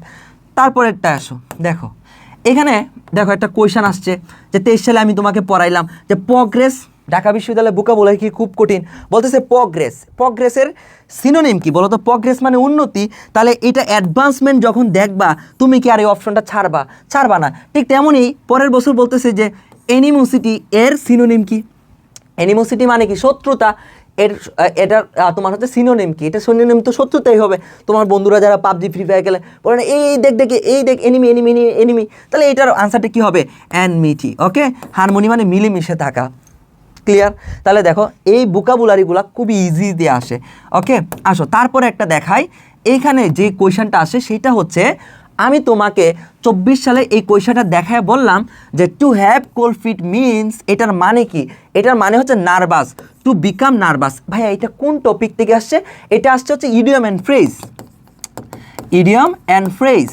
তারপরেরটা আসো, দেখো এখানে দেখো একটা কোয়েশ্চেন আসছে যে 23 সালে আমি তোমাকে পড়াইলাম যে প্রগ্রেস, ঢাকা বিশ্ববিদ্যালয়ে ভোকাবুলারি কি খুব কঠিন। বলতেছে প্রগ্রেসের সিনোনিম কি বলো তো? প্রগ্রেস মানে উন্নতি, তাহলে এটা অ্যাডভান্সমেন্ট যখন দেখবা তুমি কি আর এই অপশনটা ছাড়বা না। ঠিক তেমনই পরের বছর বলতেছে যে অ্যানিমোসিটি এর সিনোনিম কি? অ্যানিমোসিটি মানে কি, শত্রুতা। এটা তোমার হচ্ছে সিনোনিম কি? এটা সিনোনিম তো শত্রুতাই হবে। তোমার বন্ধুরা যারা পাবজি ফ্রি ফায়ার খেলে বলে না এই দেখ এনিমি, তাহলে এটার আনসারটা কি হবে, এনমিটি। ওকে, হারমোনি মানে মিলেমিশে থাকা। ক্লিয়ার? তাহলে দেখো এই ভোকাবুলারিগুলো খুবই ইজি দিয়ে আসে। ওকে, আসো তারপরে একটা দেখাই। এইখানে যে কোয়েশ্চেনটা আসে সেটা হচ্ছে, আমি তোমাকে 24 সালে এই কোয়েশ্চেনটা দেখায় বললাম যে to have cold feet means, এটার মানে কি? এটার মানে হচ্ছে নার্ভাস, টু বিকাম নার্ভাস। ভাইয়া এটা কোন টপিক থেকে আসছে? এটা আসছে হচ্ছে ইডিয়ম অ্যান্ড ফ্রেজ।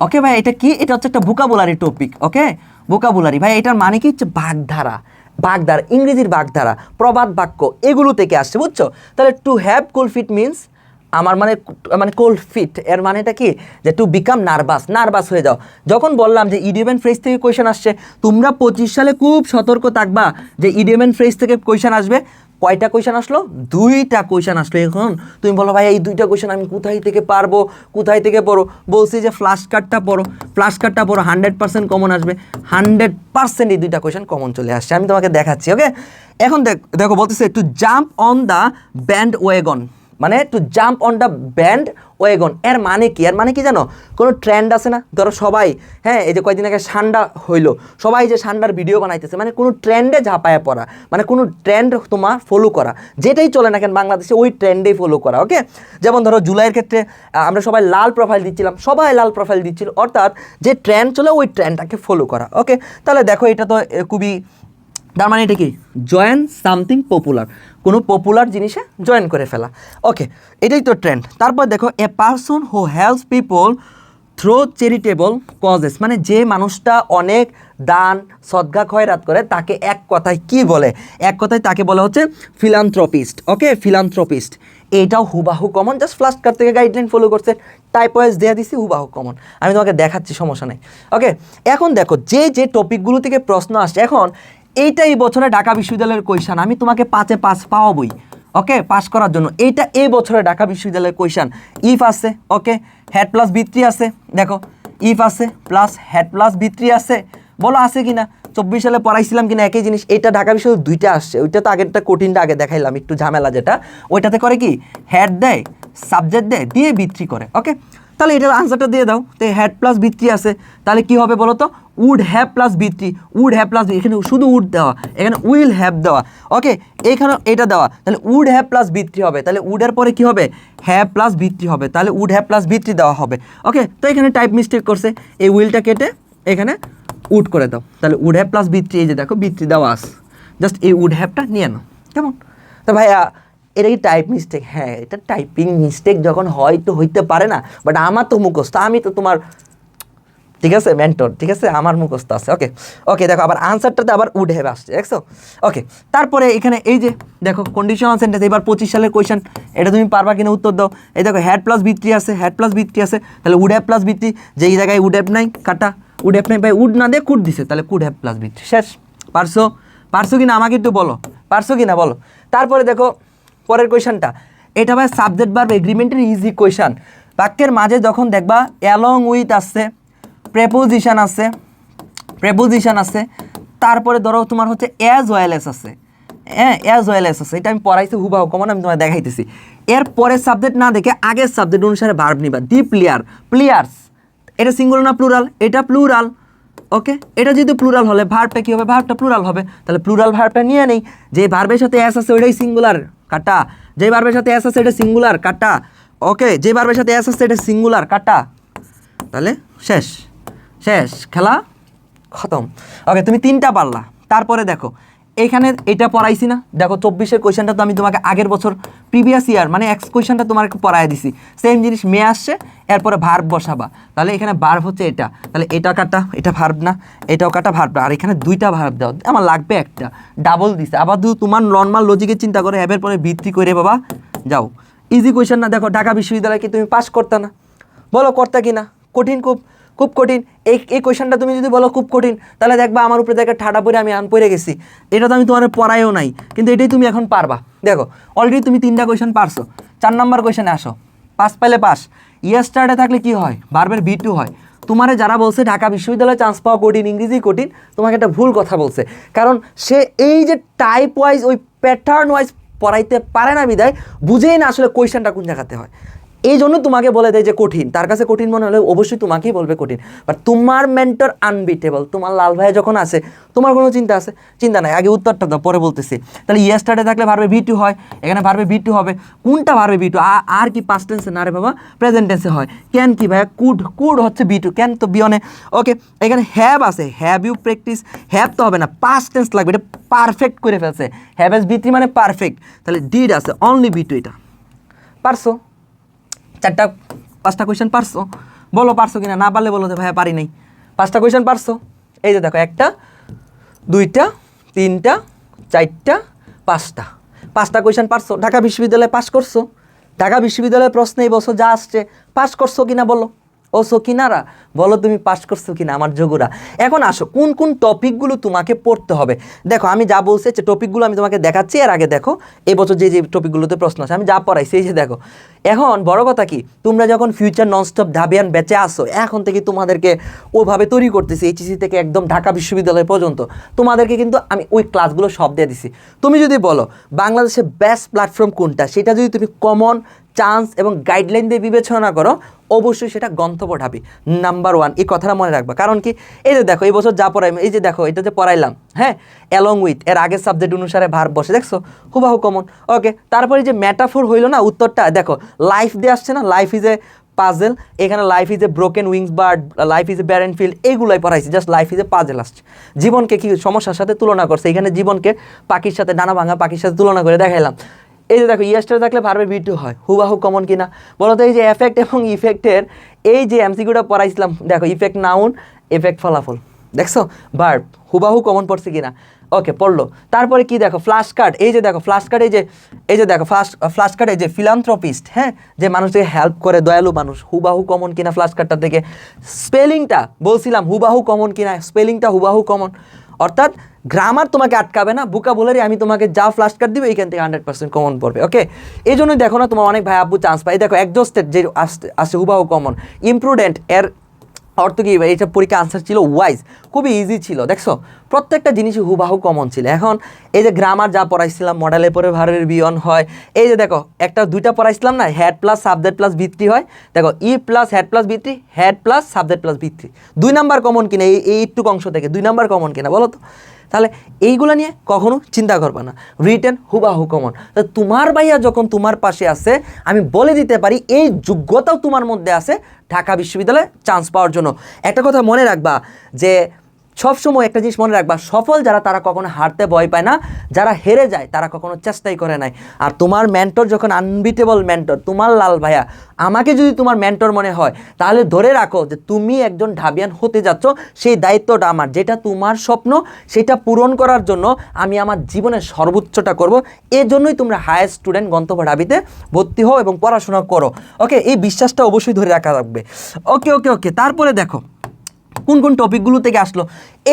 ওকে ভাই, এটা কি? এটা হচ্ছে একটা ভোকাবুলারি টপিক। ওকে, ভোকাবুলারি ভাই, এটার মানে কি হচ্ছে বাগধারা, ইংরেজির বাগধারা, প্রবাদ বাক্য, এগুলো থেকে আসছে, বুঝছো? তাহলে to have cold feet means, আমার মানে কোল্ড ফিট এর মানেটা কি, যে টু বিকাম নার্ভাস হয়ে যাও। যখন বললাম যে ইডিয়ম অ্যান্ড ফ্রেজ থেকে কোয়েশ্চেন আসছে, তোমরা 25 সালে খুব সতর্ক থাকবা যে ইডিয়ম অ্যান্ড ফ্রেজ থেকে কোয়েশ্চেন আসবে। কয়টা কোয়েশ্চেন আসলো? 2টা কোয়েশ্চেন আসলো। এখন তুমি বলো ভাই এই 2টা কোয়েশ্চেন আমি কোথায় থেকে পারবো, কোথায় থেকে পড়ো? বলছি যে ফ্ল্যাশ কার্ডটা পড়ো, ফ্ল্যাশ কার্ডটা পড়ো, 100% কমন আসবে, 100% এই 2টা কোয়েশ্চেন কমন চলে আসছে। আমি তোমাকে দেখাচ্ছি। ওকে, এখন দেখো বলতেছে to jump on the bandwagon, মানে to jump on the bandwagon. এর মানে কি? এর মানে কি জানো? কোনো ট্রেন্ড আছে না, ধরো সবাই, হ্যাঁ এই যে কয়েকদিন আগে সান্ডা হইলো, সবাই যে সান্ডার ভিডিও বানাইতেছে, মানে কোনো ট্রেন্ডে ঝাঁপায়া পড়া, মানে কোনো ট্রেন্ড তোমার ফলো করা, যেটাই চলে না কেন বাংলাদেশে ওই ট্রেন্ডেই ফলো করা। ওকে, যেমন ধরো জুলাইয়ের ক্ষেত্রে আমরা সবাই লাল প্রোফাইল দিচ্ছিলাম, সবাই লাল প্রোফাইল দিচ্ছিল, অর্থাৎ যে ট্রেন্ড চলে ওই ট্রেন্ডটাকে ফলো করা। ওকে, তাহলে দেখো এটা তো খুবই, তার মানে এটা কি? জয়েন সামথিং পপুলার, কোনো পপুলার জিনিসে জয়েন করে ফেলা। ওকে, এটাই তো ট্রেন্ড। তারপর দেখো a person who helps people through charitable causes, মানে যে মানুষটা অনেক দান সদকা খয়রাত করে তাকে এক কথায় কি বলে? এক কথায় তাকে বলা হচ্ছে ফিলান্থ্রপিস্ট। ওকে, ফিলান্থ্রপিস্ট। এটাও হুবাহু কমন, জাস্ট ফ্ল্যাশ কার্ড থেকে গাইডলাইন ফলো করছে, টাইপ ওয়াইজ দেওয়া দিছি, হুবাহু কমন। আমি তোমাকে দেখাচ্ছি, সমস্যা নেই। ওকে, এখন দেখো যে যে টপিকগুলো থেকে প্রশ্ন আসছে, এখন এইটা এই বছরে ঢাকা বিশ্ববিদ্যালয়ের কোয়েশ্চান, আমি তোমাকে 5-এ 5 পাওয়াবই। ওকে, পাস করার জন্য এইটা এই বছরে ঢাকা বিশ্ববিদ্যালয়ের কোয়েশ্চান। ইফ আছে, ওকে, হেড প্লাস বি3 আছে, দেখো ইফ আছে প্লাস হেড প্লাস বি3 আছে, বলো আছে কিনা? 24 সালে পড়াইছিলাম কিনা একই জিনিস? এটা ঢাকা বিশ্ববিদ্যালয় 2টা আসছে, ওইটা তো আগেরটা কঠিনটা আগে দেখাইলাম, একটু ঝামেলা যেটা, ওইটাতে করে কি হেড দেয়, সাবজেক্ট দেয়, দিয়ে বি3 করে। ওকে, তাহলে এটার আনসারটা দিয়ে দাও। তো হেড প্লাস বি3 আছে, তাহলে কি হবে বলো তো? উড হ্যাভ প্লাস বি3, উড হ্যাভ প্লাস, এখানে শুধু উড দেওয়া, এখানে উইল হ্যাভ দেওয়া। ওকে, এইখানে এটা দেওয়া, তাহলে উড হ্যাভ প্লাস বি3 হবে, তাহলে উডের পরে কি হবে? হ্যাভ প্লাস বি3 হবে, তাহলে উড হ্যাভ প্লাস বি3 দেওয়া হবে। ওকে, তো এখানে টাইপ মিস্টেক করছে, এই উইলটা কেটে এখানে উড করে দাও, তাহলে উড হ্যাভ প্লাস বি3, এই যে দেখো বি3 দেওয়া আস, জাস্ট এই উড হ্যাভটা নিয়ে নাও। কেমন? তো ভাইয়া এটা কি টাইপ মিস্টেক? হ্যাঁ, এটা টাইপিং মিস্টেক যখন হয় তো হইতে পারে না, বাট আমার তো মুখস্থ, আমি তো তোমার, ঠিক আছে, মেন্টর, ঠিক আছে, আমার মুখস্থ আছে। ওকে ওকে, দেখো আবার আনসারটাতে আবার উড হ্যাভ আসছে, দেখছো? ওকে, তারপরে এখানে এই যে দেখো কন্ডিশনাল সেন্টেন্স, এবার 25 সালের কোয়েশ্চেন, এটা তুমি পারবা কিনা উত্তর দাও। এই দেখো হেড প্লাস বি3 আছে, হেড প্লাস বি3 আছে, তাহলে উড হ্যাভ প্লাস বি3, যেই জায়গায় উড হ্যাভ নাই কাটা, উড হ্যাভ নাই ভাই, উড না দিয়ে কুড দিছে, তাহলে কুড হ্যাভ প্লাস বি3, শেষ। পারছো? পারছো কিনা আমাকে একটু বলো, পারছো কিনা বলো। তারপরে দেখো পরের কোয়েশ্চনটা, এটা ভাই সাবজেক্ট ভার্ব এগ্রিমেন্টের ইজি কোয়েশ্চন। বাক্যের মাঝে যখন দেখবা অ্যালং উইথ আসছে, প্রেপোজিশন আছে, প্রেপোজিশন আছে, তারপরে ধরো তোমার হচ্ছে অ্যাজ ওয়েল এস আছে, হ্যাঁ অ্যাজ ওয়েল এস আছে, এটা আমি পড়াইছি হুবাহু কমন, আমি তোমায় দেখাইতেছি। এর পরের সাবজেক্ট না দেখে আগের সাবজেক্ট অনুসারে ভার্ব নিবা। দি প্লেয়ার, প্লেয়ার্স, এটা সিঙ্গুলার না প্লুরাল? এটা প্লুরাল। ওকে, এটা যদি প্লুরাল হলে ভার্বটা কী হবে? ভার্বটা প্লুরাল হবে, তাহলে প্লুরাল ভার্বটা নিয়ে নেই। যে ভার্বের সাথে এস আছে ওইটাই সিঙ্গুলার, কাটা। যে ভার্বের সাথে এস আছে এটা সিঙ্গুলার, কাটা। ওকে, যে ভার্বের সাথে এস আছে এটা সিঙ্গুলার, কাটা। তাহলে শেষ, শেষ, খেলা খতম। ওকে, তুমি 3টা পারলা। তারপরে দেখো এইখানে এটা পড়াইছি না, দেখো 24-এর কোয়েশ্চেনটা তো আমি তোমাকে আগের বছর প্রিভিয়াস ইয়ার মানে এক্স কোয়েশ্চেনটা তোমাকে পড়াই দিছি, সেম জিনিস মে আসছে, এরপরে ভার্ব বসাবা। তাহলে এখানে ভার্ব হচ্ছে এটা, তাহলে এটা কাটা, এটা ভার্ব না, এটাও কাটা, ভার্ব না, আর এখানে 2টা ভার্ব দাও, আমার লাগবে একটা, ডাবল দিছে। আবার তোমার নর্মাল লজিকের চিন্তা করে অ্যাপের পরে ভিত্তি করে বাবা যাও। ইজি কোয়েশ্চেন না? দেখো ঢাকা বিশ্ববিদ্যালয়ে কি তুমি পাস করতে না? বলো করতে কি না? কঠিন, খুব খুব কঠিন। এই কোয়েশ্চনটা তুমি যদি বলো খুব কঠিন, তাহলে দেখবা আমার উপরে দেখে ঠাডা পড়ে আমি আন পড়ে গেছি। এটা তো আমি তোমার পড়াইও নাই, কিন্তু এটাই তুমি এখন পারবা। দেখো অলরেডি তুমি 3টা কোয়েশ্চেন পারছো, 4 নম্বর কোয়েশ্চেনে আসো। পাস পাইলে পাস, ইয়ার স্টার্টে থাকলে কি হয়? ভার্বের V2 হয়। তোমারে যারা বলছে ঢাকা বিশ্ববিদ্যালয়ে চান্স পাওয়া কঠিন, ইংরেজি কঠিন, তোমাকে একটা ভুল কথা বলছে। কারণ সে এই যে টাইপ ওয়াইজ ওই প্যাটার্ন ওয়াইজ পড়াইতে পারে না, বিদায় বুঝেই না আসলে কোয়েশ্চেনটা কোন জায়গাতে হয়। এই জন্য তোমাকে বলে দেয় যে কঠিন, তার কাছে কঠিন মনে হলে অবশ্যই তোমাকেই বলবে কঠিন। বাট তোমার মেন্টর আনবিটেবল, তোমার লাল ভাই যখন আছে তোমার কোনো চিন্তা আছে? চিন্তা নাই, আগে উত্তরটা দাও, পরে বলতেছি। তাহলে ইয়েস্টারডে থাকলে ভার্বে V2 হয়, এখানে ভার্বে V2 হবে। কোনটা ভার্বে V2? আর কি পাস্ট টেন্সে না রে বাবা, প্রেজেন্ট টেন্সে হয়। ক্যান কি ভাইয়া? কুড, কুড হচ্ছে V2, ক্যান তো বিয়নে। ওকে, এখানে হ্যাভ আছে, হ্যাভ ইউ প্র্যাকটিস, হ্যাভ তো হবে না, পাস্ট টেন্স লাগবে, এটা পারফেক্ট করে ফেলছে, হ্যাভ এস V3 মানে পারফেক্ট। তাহলে ডিড আছে, অনলি V2, এটা পারছো? 5টা কোয়েশ্চেন পারছো? বলো পারছো কিনা, না পারলে বলো যে ভাইয়া পারি নাই। 5টা কোয়েশ্চেন পারছো? এই যে দেখো 1টা 2টা 3টা 4টা 5টা, 5টা কোয়েশ্চেন পারছো। ঢাকা বিশ্ববিদ্যালয়ে পাস করছো? ঢাকা বিশ্ববিদ্যালয়ের প্রশ্ন এই বছর যা আসছে পাস করছো কিনা বলো? ও সকিনারা বলো তুমি পাস করছো কিনা আমার যোগুরা। এখন আসো কোন কোন টপিকগুলো তোমাকে পড়তে হবে। দেখো আমি যা বলছি যে টপিকগুলো আমি তোমাকে দেখাচ্ছি, এর আগে দেখো এবছর যে যে টপিকগুলোতে প্রশ্ন আছে আমি যা পড়াইছি এই যে দেখো। এখন বড় কথা কি, তোমরা যখন ফিউচার ননস্টপ ঢাবিয়ান ব্যাচে আসো, এখন থেকে তোমাদেরকে ওইভাবে তৈরি করতেছি এইচএসসি থেকে একদম ঢাকা বিশ্ববিদ্যালয় পর্যন্ত তোমাদেরকে কিন্তু আমি ওই ক্লাসগুলো সব দিয়ে দিছি। তুমি যদি বলো বাংলাদেশের বেস্ট প্ল্যাটফর্ম কোনটা, সেটা যদি তুমি কমন চান্স এবং গাইডলাইন দিয়ে বিবেচনা করো, অবশ্যই সেটা গন্তব্য ঢাবি নাম্বার 1। এই কথাটা মনে রাখবা। কারণ কি, এই যে দেখো এই বছর যা পড়াই, এই যে দেখো এটা যে পড়াইলাম, হ্যাঁ, অ্যালং উইথ এর আগের সাবজেক্ট অনুসারে ভার বসে, দেখছো হুবাহু কমন। ওকে, তারপরে যে ম্যাটাফোর হইলো না উত্তরটা, দেখো লাইফ দিয়ে আসছে না, লাইফ ইজ এ পাজেল, এখানে life is a broken wings bird, life is a barren field, এইগুলাই পড়াইছি, just life is a puzzle আসছে। জীবনকে কি সমস্যার সাথে তুলনা করছে, এখানে জীবনকে পাখির সাথে, ডানা ভাঙা পাখির সাথে তুলনা করে দেখাইলাম। এই যে দেখো ইয়েস্টার থাকলে ভার্বের ভিডিও হয়, হুবাহু কমন কিনা বলো তো। এই যে এফেক্ট এবং ইফেক্টের এই যে এমসিকিউটা পড়াইছিলাম, দেখো ইফেক্ট নাউন, এফেক্ট ফলাফল, দেখছো ভার্ব হুবাহু কমন পড়ছে কিনা। ওকে, পড়লো। তারপরে কি দেখো ফ্ল্যাশ কার্ড, এই যে দেখো ফ্ল্যাশ কার্ড, এই যে দেখো ফ্ল্যাশ কার্ড, এই যে ফিলান্থ্রপিস্ট, হ্যাঁ, যে মানুষকে হেল্প করে, দয়ালু মানুষ, হুবাহু কমন কিনা ফ্ল্যাশ কার্ডটা থেকে। স্পেলিংটা বলছিলাম হুবাহু কমন কিনা, স্পেলিংটা হুবাহু কমন, অর্থাৎ গ্রামার তোমাকে আটকাবে না, ভোকাবুলারি আমি তোমাকে যা ফ্ল্যাশ কার্ড দিবে এইখান থেকে 100% কমন পড়বে। ওকে, এই জন্যই দেখো না তোমার অনেক ভাই আব্বু চান্স পায়। দেখো একজস্টেড যে আসছে হুবাহু কমন। ইমপ্রুডেন্ট এর অর্থ কি, এইটা পরীক্ষা আনসার ছিল ওয়াইজ, খুবই ইজি ছিল, দেখছো প্রত্যেকটা জিনিসই হুবাহু কমন ছিল। এখন এই যে গ্রামার যা পড়াইছিলাম, মডেলে পরে ভার্বের বিয়ন হয়, এই যে দেখো একটা দুইটা পড়াইছিলাম না, হেড প্লাস সাবজেক্ট প্লাস ভিত্তি হয়, দেখো ই প্লাস হেড প্লাস ভিত্তি, হেড প্লাস সাবজেক্ট প্লাস ভিত্তি, 2 নাম্বার কমন কিনা এই একটু অংশ থেকে 2 নাম্বার কমন কিনা বলো তো। তাহলে এইগুলো নিয়ে কখনো চিন্তা করবা না, রিটেন হুবাহু কমন। তা তোমার ভাইয়া যখন তোমার পাশে আছে, আমি বলে দিতে পারি এই যোগ্যতাও তোমার মধ্যে আছে ঢাকা বিশ্ববিদ্যালয়ে চান্স পাওয়ার জন্য। একটা কথা মনে রাখবা যে সবসময় একটা জিনিস মনে রাখবা, সফল যারা তারা কখনো হারতে ভয় পায় না, যারা হেরে যায় তারা কখনো চেষ্টাই করে নাই। আর তোমার মেন্টর যখন আনবিটেবল মেন্টর, তোমার লাল ভাইয়া, আমাকে যদি তোমার মেন্টর মনে হয়, তাহলে ধরে রাখো যে তুমি একজন ঢাবিয়ান হতে যাচ্ছ, সেই দায়িত্বটা আমার। যেটা তোমার স্বপ্ন সেটা পূরণ করার জন্য আমি আমার জীবনের সর্বোচ্চটা করব। এর জন্যই তোমরা হায়ার স্টুডেন্ট গন্তব্য ঢাবিতে ভর্তি হও এবং পড়াশোনা করো। ওকে, এই বিশ্বাসটা অবশ্যই ধরে রাখা লাগবে। ওকে ওকে ওকে, তারপরে দেখো কোন কোন টপিকগুলো থেকে আসলো।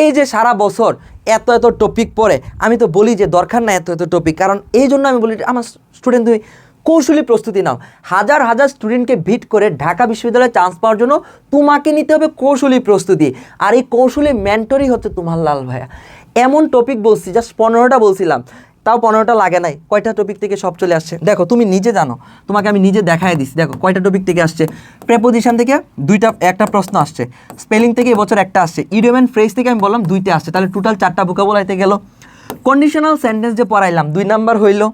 এই যে সারা বছর এত এত টপিক পড়ে, আমি তো বলি যে দরকার না এত এত টপিক, কারণ এই জন্য আমি বলি আমার স্টুডেন্ট তুমি কৌশলী প্রস্তুতি নাও। হাজার হাজার স্টুডেন্টকে ভিট করে ঢাকা বিশ্ববিদ্যালয়ে চান্স পাওয়ার জন্য তোমাকে নিতে হবে কৌশলী প্রস্তুতি, আর এই কৌশলী মেন্টরই হচ্ছে তোমার লাল ভাইয়া। এমন টপিক বলছি, জাস্ট 15টা বলছিলাম, তাও 15টা লাগে নাই, কয়টা টপিক থেকে সব চলে আসছে দেখো, তুমি নিজে জানো, তোমাকে আমি নিজে দেখাই দিচ্ছি। দেখো কয়টা টপিক থেকে আসছে, প্রেপোজিশন থেকে একটা প্রশ্ন আসছে, স্পেলিং থেকে এবছর একটা আসছে, ইডিয়ম এন্ড ফ্রেজ থেকে আমি বললাম 2টা আসছে, তাহলে টোটাল 4টা ভোকাবুলারিতে গেল। কন্ডিশনাল সেন্টেন্স যে পড়াইলাম 2 নাম্বার হইলো।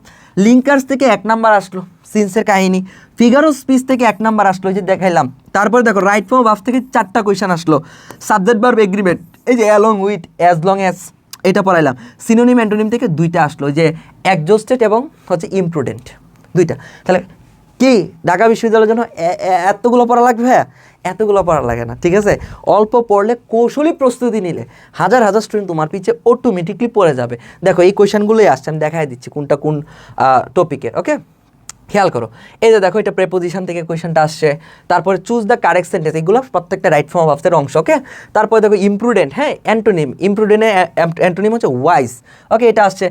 লিঙ্কার্স থেকে 1 নাম্বার আসলো, সিন্সের কাহিনী। ফিগার অফ স্পিচ থেকে 1 নাম্বার আসলো, এই যে দেখাইলাম। তারপরে দেখো রাইট ফর্ম ভার্ব থেকে 4টা কোয়েশ্চেন আসলো। সাবজেক্ট ভার্ব এগ্রিমেন্ট, এই যে along with, as long as, এটা পড়াইলাম। সিনোনিম অ্যান্টোনিম থেকে 2টা আসলো, যে অ্যাডজাস্টেড এবং হচ্ছে ইমপ্রুডেন্ট, 2টা। তাহলে কি ঢাকা বিশ্ববিদ্যালয়ের জন্য এতগুলো পড়া লাগবে? হ্যাঁ, এতগুলো পড়া লাগে না, ঠিক আছে। অল্প পড়লে, কৌশলী প্রস্তুতি নিলে হাজার হাজার স্টুডেন্ট তোমার পিছে অটোমেটিকলি পড়ে যাবে। দেখো এই কোয়েশনগুলোই আসছে, আমি দেখাই দিচ্ছি কোনটা কোন টপিকের। ওকে, খেয়াল করো, এই যে দেখো এটা প্রেপোজিশন থেকে কোয়েশনটা আসছে। তারপরে চুজ দ্য কারেক্ট সেন্টেন্স, এগুলো প্রত্যেকটা রাইট ফর্ম অফ ভার্বসের অংশ। ওকে, তারপরে দেখো ইমপ্রুডেন্ট, হ্যাঁ, অ্যান্টোনিম, ইমপ্রুডেন্টের অ্যান্টোনিম হচ্ছে ওয়াইজ। ওকে, এটা আসছে।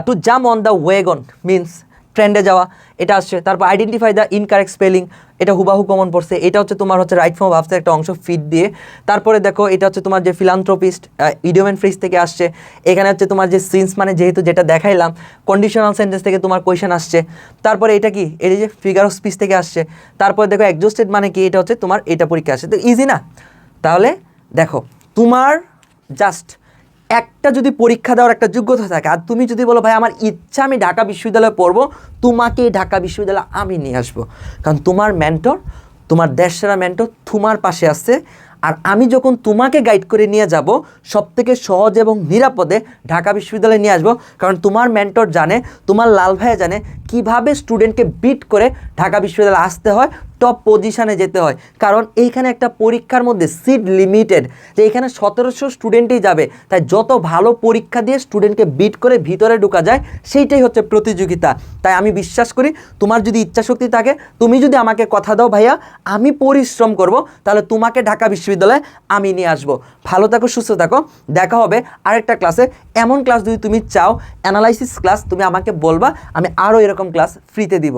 To jump on the wagon means ট্রেন্ডে যাওয়া, এটা আসছে। তারপর আইডেন্টিফাই দ্য ইনকারেক্ট স্পেলিং, এটা হুবাহু কমন পড়ছে, এটা হচ্ছে তোমার হচ্ছে রাইট ফর্ম ভার্বসের একটা অংশ ফিট দিয়ে। তারপরে দেখো এটা হচ্ছে তোমার যে ফিলান্থ্রপিস্ট, ইডিয়ম এন্ড ফ্রেজ থেকে আসছে। এখানে হচ্ছে তোমার যে সিন্স মানে যেহেতু যেটা দেখাইলাম, কন্ডিশনাল সেন্টেন্স থেকে তোমার কোয়েশন আসছে। তারপরে এটা কি, এই যে ফিগার অফ স্পিচ থেকে আসছে। তারপরে দেখো অ্যাডজাস্টেড মানে কি, এটা হচ্ছে তোমার এটা পরীক্ষা আসছে। তো ইজি না? তাহলে দেখো তোমার জাস্ট একটা যদি পরীক্ষা দেওয়ার একটা যোগ্যতা থাকে, আর তুমি যদি বলো ভাই আমার ইচ্ছা আমি ঢাকা বিশ্ববিদ্যালয়ে পড়বো, তোমাকে ঢাকা বিশ্ববিদ্যালয়ে আমি নিয়ে আসবো, কারণ তোমার মেন্টর, তোমার দেশসেরা মেন্টর তোমার পাশে আসছে। আর আমি যখন তোমাকে গাইড করে নিয়ে যাব সবথেকে সহজ এবং নিরাপদে ঢাকা বিশ্ববিদ্যালয়ে নিয়ে আসবো, কারণ তোমার মেন্টর জানে, তোমার লাল ভাইয়া জানে কিভাবে স্টুডেন্টকে বিট করে ঢাকা বিশ্ববিদ্যালয়ে আসতে হয়, টপ পজিশনে যেতে হয়। কারণ এইখানে একটা পরীক্ষার মধ্যে সিট লিমিটেড, যে এখানে 1700 স্টুডেন্টই যাবে, তাই যত ভালো পরীক্ষা দিয়ে স্টুডেন্টকে বিট করে ভিতরে ঢোকা যায় সেইটাই হচ্ছে প্রতিযোগিতা। তাই আমি বিশ্বাস করি তোমার যদি ইচ্ছাশক্তি থাকে, তুমি যদি আমাকে কথা দাও ভাইয়া আমি পরিশ্রম করব, তাহলে তোমাকে ঢাকা বিশ্ববিদ্যালয়ে আমি নিয়ে আসবো। ভালো থাকো, সুস্থ থাকো, দেখা হবে আরেকটা ক্লাসে। এমন ক্লাস যদি তুমি চাও, অ্যানালাইসিস ক্লাস, তুমি আমাকে বলবা, আমি আরও এরকম ক্লাস ফ্রিতে দিব।